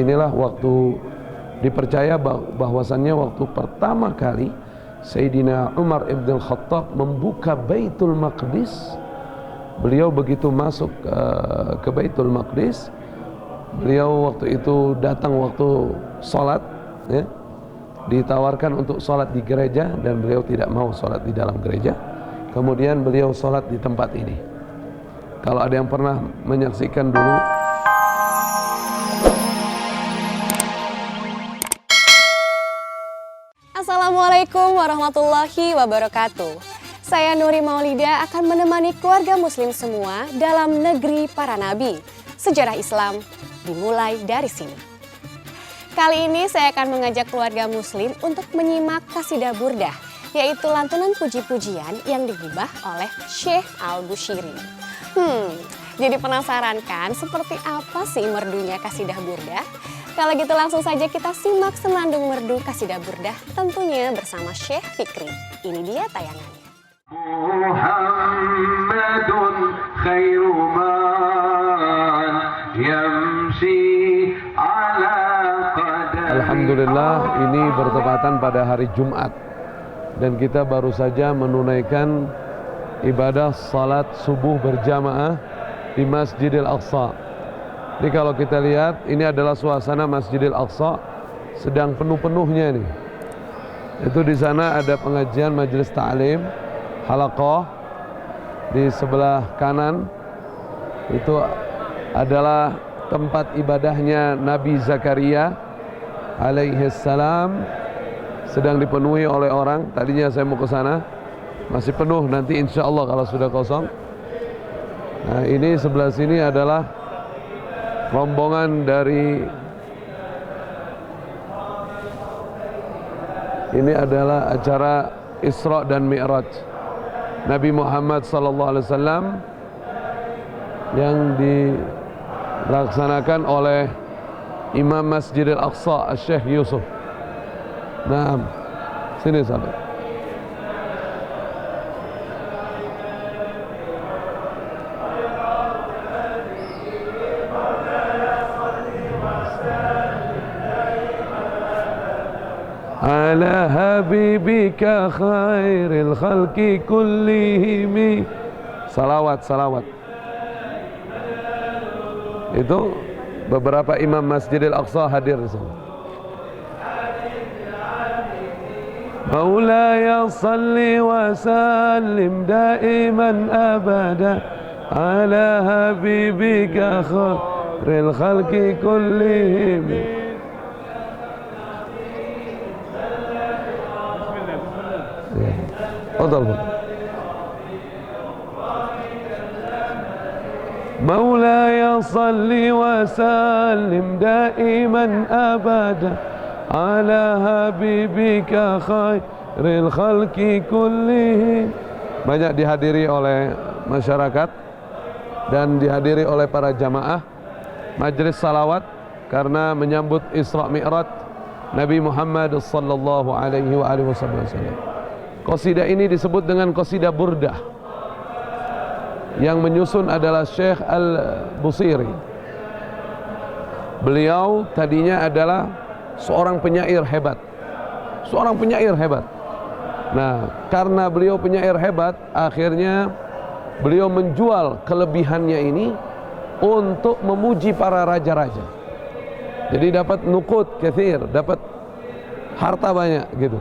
Inilah waktu dipercaya bahwasannya waktu pertama kali Sayyidina Umar ibn Khattab membuka Baitul Maqdis. Beliau begitu masuk ke Baitul Maqdis, beliau waktu itu datang waktu sholat, ya, ditawarkan untuk sholat di gereja dan beliau tidak mau sholat di dalam gereja. Kemudian beliau sholat di tempat ini. Kalau ada yang pernah menyaksikan dulu, Assalamualaikum warahmatullahi wabarakatuh. Saya Nuri Maulida akan menemani keluarga muslim semua dalam negeri para nabi. Sejarah Islam dimulai dari sini. Kali ini saya akan mengajak keluarga muslim untuk menyimak Qasidah Burdah, yaitu lantunan puji-pujian yang digubah oleh Syekh Al-Bushiri. Jadi penasaran kan seperti apa sih merdunya Qasidah Burdah? Kalau gitu langsung saja kita simak senandung merdu Qasidah Burdah tentunya bersama Syekh Fikri. Ini dia tayangannya. Muhammadun khairu man yamshi ala qadami. alhamdulillah ini bertepatan pada hari Jumat dan kita baru saja menunaikan ibadah salat subuh berjamaah di Masjidil Aqsa. Jadi kalau kita lihat, ini adalah suasana Masjidil Aqsa sedang penuh-penuhnya nih. Itu di sana ada pengajian majelis ta'lim, halaqah. Di sebelah kanan itu adalah tempat ibadahnya Nabi Zakaria alaihissalam, sedang dipenuhi oleh orang. Tadinya saya mau ke sana, masih penuh, nanti insya Allah kalau sudah kosong. Nah, ini sebelah sini adalah rombongan dari, ini adalah acara Isra dan Mi'raj Nabi Muhammad SAW yang dilaksanakan oleh Imam Masjidil Aqsa Syekh Yusuf. Nah, sini sahabat. Ala habibika khairil khalqi kullihimi. Salawat. Itu beberapa imam Masjidil Aqsa hadir di sana. Maulaya salli wa sallim daiman abada ala habibika khairil khalqi kullihimi. تفضل. مولاي صل وسلم دائما أبدا على حبيبك خير الخلق كلهم. Banyak dihadiri oleh masyarakat dan dihadiri oleh para jamaah majelis salawat karena menyambut Isra Mi'raj Nabi Muhammad sallallahu alaihi wasallam. Qasidah ini disebut dengan Qasidah Burdah. Yang menyusun adalah Syekh Al-Bushiri. Beliau tadinya adalah seorang penyair hebat. Nah, karena beliau penyair hebat, akhirnya beliau menjual kelebihannya ini untuk memuji para raja-raja. Jadi dapat nukut katsir, dapat harta banyak gitu.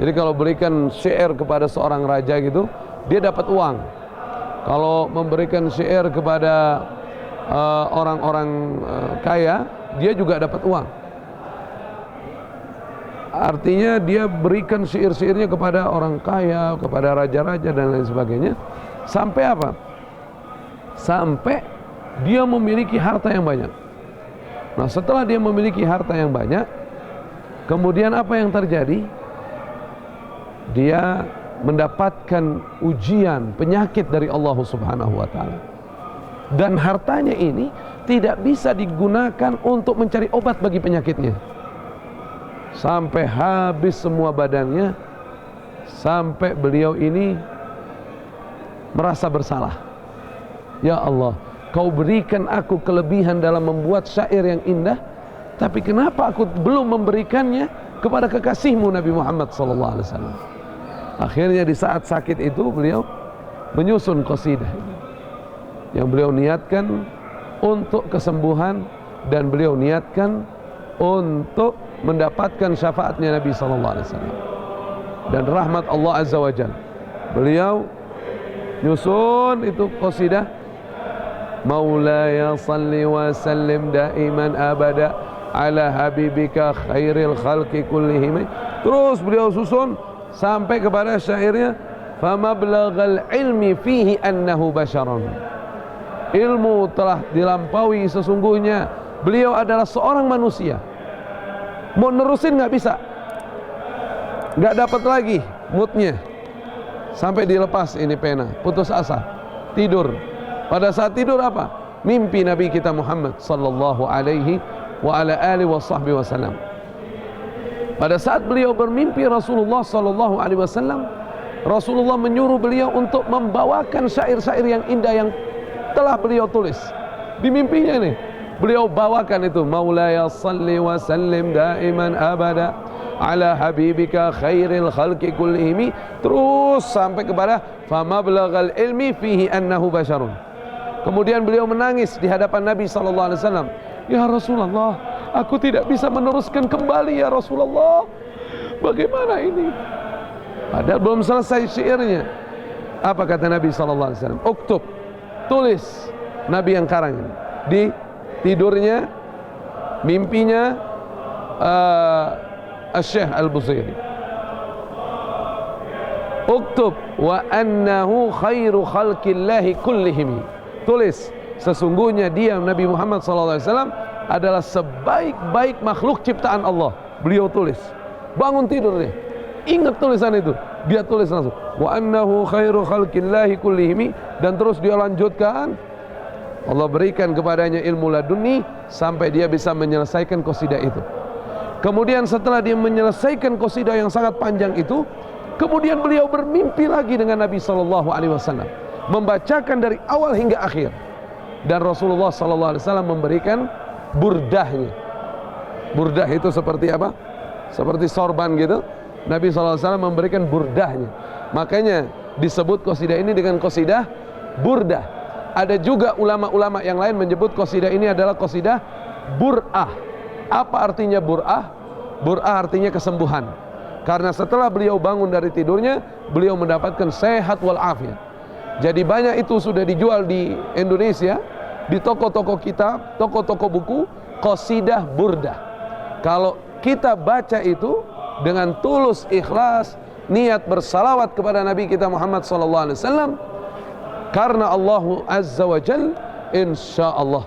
Jadi kalau berikan syair kepada seorang raja gitu, dia dapat uang. Kalau memberikan syair kepada orang-orang kaya, dia juga dapat uang. Artinya dia berikan syair-syairnya kepada orang kaya, kepada raja-raja dan lain sebagainya. Sampai apa? Sampai dia memiliki harta yang banyak. Nah, setelah dia memiliki harta yang banyak, kemudian apa yang terjadi? Dia mendapatkan ujian, penyakit dari Allah Subhanahu wa ta'ala. Dan hartanya ini tidak bisa digunakan untuk mencari obat bagi penyakitnya. Sampai habis semua badannya, sampai beliau ini merasa bersalah. Ya Allah, Kau berikan aku kelebihan dalam membuat syair yang indah, Tapi kenapa aku belum memberikannya kepada kekasihmu Nabi Muhammad SAW? Akhirnya di saat sakit itu beliau menyusun qasidah yang beliau niatkan untuk kesembuhan, dan beliau niatkan untuk mendapatkan syafaatnya Nabi SAW dan rahmat Allah Azza wa Jalla. Beliau nyusun itu qasidah, Maulaya salli wa sallim daiman abada ala habibika khairil khalqi kullihim. Terus beliau susun sampai kepada syairnya, famablaghal ilmi fihi annahu basharun. Ilmu telah dilampaui sesungguhnya beliau adalah seorang manusia. Mau nerusin nggak bisa, nggak dapat lagi moodnya, sampai dilepas ini pena, putus asa, tidur. Pada saat tidur apa? Mimpi Nabi kita Muhammad sallallahu alaihi wa ala alihi wasallam. Pada saat beliau bermimpi Rasulullah sallallahu alaihi wasallam, Rasulullah menyuruh beliau untuk membawakan syair-syair yang indah yang telah beliau tulis. Di mimpinya ini beliau bawakan itu, Maulaya salli wa sallim daiman abada ala habibika khairil khalqi kullihim, terus sampai kepada famablaghal ilmi fihi annahu basharun. Kemudian beliau menangis di hadapan Nabi sallallahu alaihi wasallam, ya Rasulullah, aku tidak bisa meneruskan kembali ya Rasulullah, bagaimana ini? Padahal belum selesai syairnya. Apa kata Nabi sallallahu alaihi wasallam? Uktub, tulis. Nabi yang karang ini di tidurnya, mimpinya Syekh Al-Busairi. Uktub wa annahu khairu khalqillahi kullihim. Tulis, sesungguhnya dia Nabi Muhammad SAW adalah sebaik-baik makhluk ciptaan Allah. Beliau tulis, bangun tidur deh, ingat tulisan itu, dia tulis langsung, wa annahu khairu khalqillahi kullihim. Dan terus dia lanjutkan, Allah berikan kepadanya ilmu laduni sampai dia bisa menyelesaikan qasidah itu. Kemudian setelah dia menyelesaikan qasidah yang sangat panjang itu, kemudian beliau bermimpi lagi dengan Nabi SAW, membacakan dari awal hingga akhir. Dan Rasulullah SAW memberikan burdahnya. Burdah itu seperti apa? Seperti sorban gitu. Nabi SAW memberikan burdahnya. Makanya disebut qasidah ini dengan qasidah burdah. Ada juga ulama-ulama yang lain menyebut qasidah ini adalah qasidah bur'ah. Apa artinya bur'ah? Bur'ah artinya kesembuhan. Karena setelah beliau bangun dari tidurnya, beliau mendapatkan sehat walafiat. Jadi banyak itu sudah dijual di Indonesia, di toko-toko kitab, toko-toko buku, qasidah burdah. Kalau kita baca itu dengan tulus ikhlas, niat bersalawat kepada Nabi kita Muhammad SAW, karena Allah Azza wa Jal, insya Allah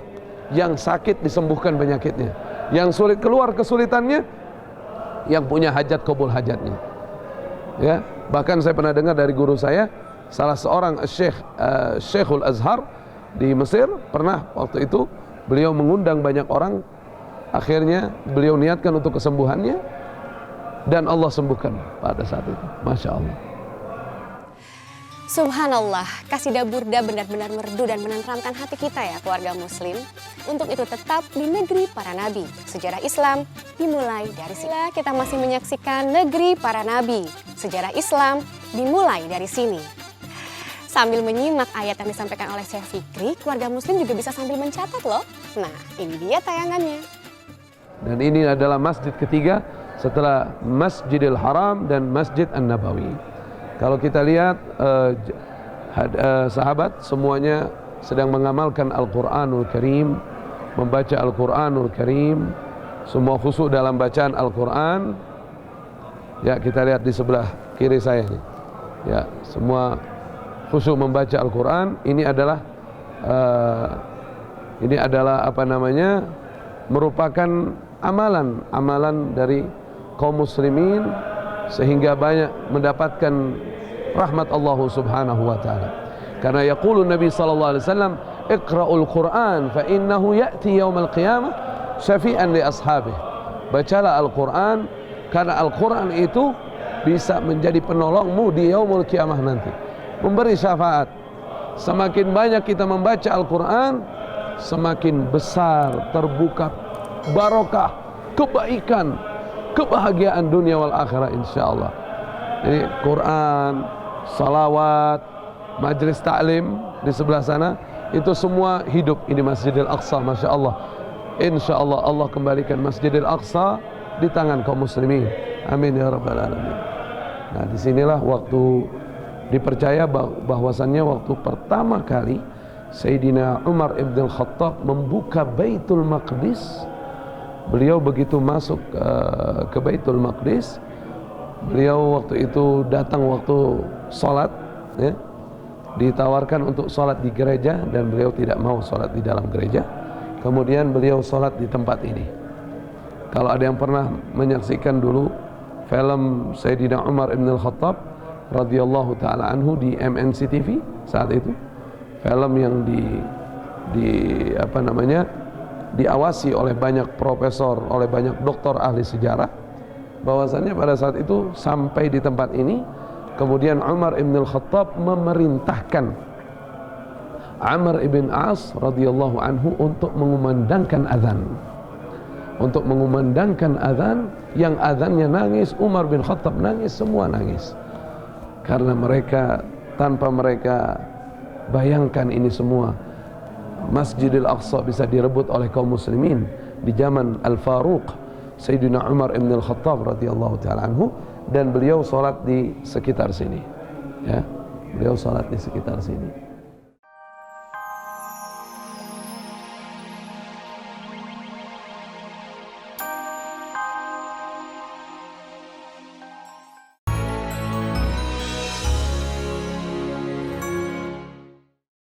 yang sakit disembuhkan penyakitnya, yang sulit keluar kesulitannya, yang punya hajat kabul hajatnya. Ya, bahkan saya pernah dengar dari guru saya, salah seorang Syekhul Azhar di Mesir, pernah waktu itu beliau mengundang banyak orang, akhirnya beliau niatkan untuk kesembuhannya dan Allah sembuhkan pada saat itu. Masya Allah. Subhanallah, kasidah burda benar-benar merdu dan menenteramkan hati kita ya keluarga muslim. Untuk itu tetap di negeri para nabi. Sejarah Islam dimulai dari sini. Kita masih menyaksikan negeri para nabi. Sejarah Islam dimulai dari sini. Sambil menyimak ayat yang disampaikan oleh Syekh Fikri, keluarga muslim juga bisa sambil mencatat loh. Nah, ini dia tayangannya. Dan ini adalah masjid ketiga setelah Masjidil Haram dan Masjid An-Nabawi. Kalau kita lihat sahabat semuanya sedang mengamalkan Al-Quranul Karim, membaca Al-Quranul Karim, semua khusyuk dalam bacaan Al-Quran. Ya, kita lihat di sebelah kiri saya nih. Ya, semua khusyuk membaca Al-Quran. Ini adalah apa namanya, merupakan amalan dari kaum muslimin, sehingga banyak mendapatkan rahmat Allah Subhanahu wa taala. Karena yaqulu Nabi sallallahu alaihi wasallam, "Iqra'ul Qur'an fa innahu ya'ti yaumal qiyamah syafi'an li ashabihi." Bacalah Al-Qur'an karena Al-Qur'an itu bisa menjadi penolongmu di yaumul qiyamah nanti, memberi syafaat. Semakin banyak kita membaca Al-Qur'an, semakin besar terbuka barokah kebaikan, kebahagiaan dunia wal akhirah insyaallah. Jadi Quran, salawat, majelis taklim di sebelah sana, itu semua hidup ini Masjidil Aqsa, Masya Allah. Insya Allah Allah kembalikan Masjidil Aqsa di tangan kaum muslimin. Amin ya rabbal alamin. Nah, disinilah waktu dipercaya bahwasannya waktu pertama kali Sayyidina Umar ibn Khattab membuka Baitul Maqdis. Beliau begitu masuk ke Baitul Maqdis, beliau waktu itu datang waktu sholat, ya, ditawarkan untuk sholat di gereja dan beliau tidak mau sholat di dalam gereja. Kemudian beliau sholat di tempat ini. Kalau ada yang pernah menyaksikan dulu film Sayyidina Umar ibn Khattab radhiyallahu taala anhu di MNC TV saat itu, film yang diawasi oleh banyak profesor, oleh banyak doktor ahli sejarah, bahwasannya pada saat itu sampai di tempat ini, kemudian Umar ibn Khattab memerintahkan Amr ibn As radhiyallahu anhu untuk mengumandangkan azan. Untuk mengumandangkan azan, yang azannya nangis, Umar bin Khattab nangis, semua nangis. Karena mereka, tanpa mereka bayangkan ini semua, Masjidil Aqsa bisa direbut oleh kaum muslimin di zaman Al-Faruq Sayyidina Umar ibn Khattab radhiyallahu ta'ala anhu, dan beliau salat di sekitar sini, ya, beliau salat di sekitar sini.